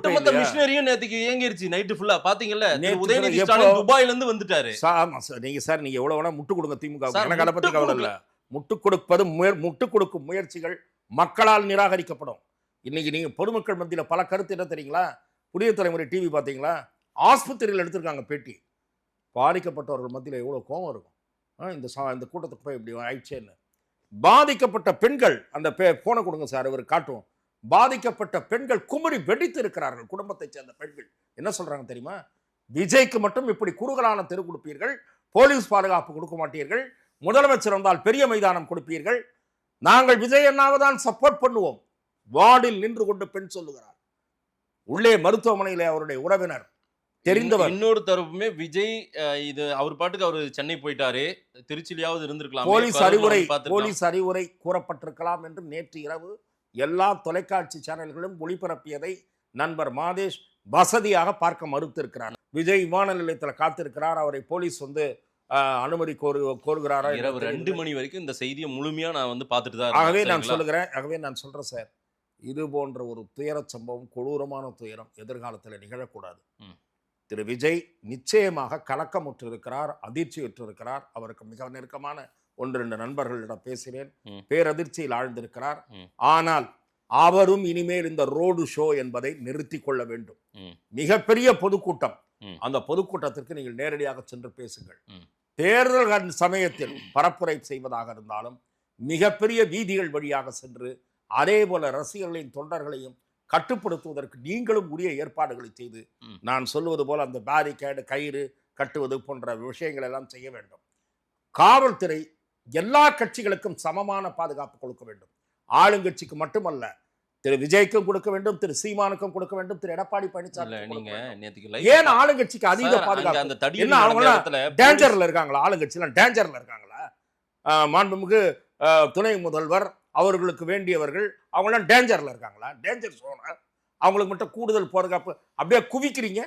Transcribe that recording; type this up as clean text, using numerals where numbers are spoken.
ஒட்டுமொத்த மிஷினரியும் நேத்துக்கு இயங்கிருச்சு நைட்டு ஃபுல்லா பாத்தீங்கல்ல. நேத்து உதயநிதி எப்போ? ஸ்டாலின் துபாயில இருந்து வந்துட்டாரு. ஆமா சார். நீங்க எவ்வளவு வேணா முட்டு கொடுங்க திமுக. சார், எனக்கு அதை பத்தி முட்டு கவலை இல்ல. முட்டு கொடுக்கும் முயற்சிகள் மக்களால் நிராகரிக்கப்படும். இன்னைக்கு நீங்க பொதுமக்கள் மத்தியில பல கருத்து என்ன தெரியுங்களா? புதிய தலைமுறை டிவி பாத்தீங்களா? ஆஸ்பத்திரியில் எடுத்திருக்காங்க பேட்டி. பாதிக்கப்பட்டவர்கள் மத்தியில எவ்வளவு கோபம் இருக்கும். இந்த கூட்டத்துக்கு போய் இப்படி ஆயிடுச்சேன்னு. பாதிக்கப்பட்ட பெண்கள் அந்த போனை கொடுங்க சார், இவர் காட்டும். பாதிக்கப்பட்ட பெண்கள் குமரி வெடித்து இருக்கிறார்கள். குடும்பத்தை சேர்ந்த பெண்கள் என்ன சொல்றாங்க தெரியுமா? விஜய்க்கு மட்டும் இப்படி குறுகலான தெரு கொடுப்பீர்கள், போலீஸ் பாதுகாப்பு கொடுக்க மாட்டீர்கள், முதலமைச்சர் வந்தால் பெரிய மைதானம் கொடுப்பீர்கள், நாங்கள் விஜய் அண்ணாவைதான் சப்போர்ட் பண்ணுவோம். வார்டில் நின்று கொண்டு பெண் சொல்லுகிறார். உள்ளே மருத்துவமனையிலே அவருடைய உறவினர் தெரிந்தவர். இன்னொரு தரப்புமே விஜய் இது அவர் பாட்டுக்கு அவரு சென்னை போயிட்டாரு, திருச்சியிலாவது இருந்திருக்கலாம், போலீஸ் அறிவுரை கூறப்பட்டிருக்கலாம் என்று நேற்று இரவு எல்லா தொலைக்காட்சி சேனல்களும் ஒளிபரப்பியதை நண்பர் மாதேஷ் வசதியாக பார்க்க மறுத்திருக்கிறார். விஜய் விமான நிலையத்தில் காத்திருக்கிறார். அவரை போலீஸ் அனுமதி கோருகிறாரா? இரவு 2 மணி வரைக்கும் இந்த செய்தியை முழுமையா நான் பார்த்துட்டு தான். ஆகவே நான் சொல்றேன் சார், இது போன்ற ஒரு துயர சம்பவம், கொடூரமான துயரம் எதிர்காலத்தில் நிகழக்கூடாது. திரு விஜய் நிச்சயமாக கலக்கமுற்றிருக்கிறார், அதிர்ச்சியுற்றிருக்கிறார். அவருக்கு மிக நெருக்கமான 1-2 நண்பர்களிடம் பேசினேன். பேரதிர்ச்சியில் ஆழ்ந்திருக்கிறார். ஆனால் அவரும் இனிமேல் இந்த ரோடு ஷோ என்பதை நிறுத்தி கொள்ள வேண்டும். மிகப்பெரிய பொதுக்கூட்டம், அந்த பொதுக்கூட்டத்திற்கு நீங்கள் நேரடியாக சென்று பேசுங்கள். தேர்தல் சமயத்தில் பரப்புரை செய்வதாக இருந்தாலும் மிகப்பெரிய வீதிகள் வழியாக சென்று அதே போல ரசிகர்களின் தொண்டர்களையும் கட்டுப்படுத்துவதற்கு நீங்களும் உரிய ஏற்பாடுகளை செய்து, நான் சொல்லுவது போல அந்த பேரிகேடு, கயிறு கட்டுவது போன்ற விஷயங்கள் எல்லாம் செய்ய வேண்டும். காவல்துறை எல்லா கட்சிகளுக்கும் சமமான பாதுகாப்பு கொடுக்க வேண்டும். ஆளுங்கட்சிக்கு மட்டுமல்ல, திரு விஜய்க்கும் கொடுக்க வேண்டும், திரு சீமானுக்கும் கொடுக்க வேண்டும், திரு எடப்பாடி பழனிசாமி. ஏன் ஆளுங்கட்சிக்கு அதீத பாதுகாப்பு? என்ன அவங்க டேஞ்சர்ல இருக்காங்களா? ஆளுங்கட்சியெல்லாம் டேஞ்சர்ல இருக்காங்களா? மாண்புமிகு துணை முதல்வர் அவர்களுக்கு வேண்டியவர்கள் அவங்களாம் டேஞ்சர்ல இருக்காங்களா? டேஞ்சர் சோனா அவங்களுக்கு மட்டும் கூடுதல் பாதுகாப்பு அப்படியே குவிக்கிறீங்க.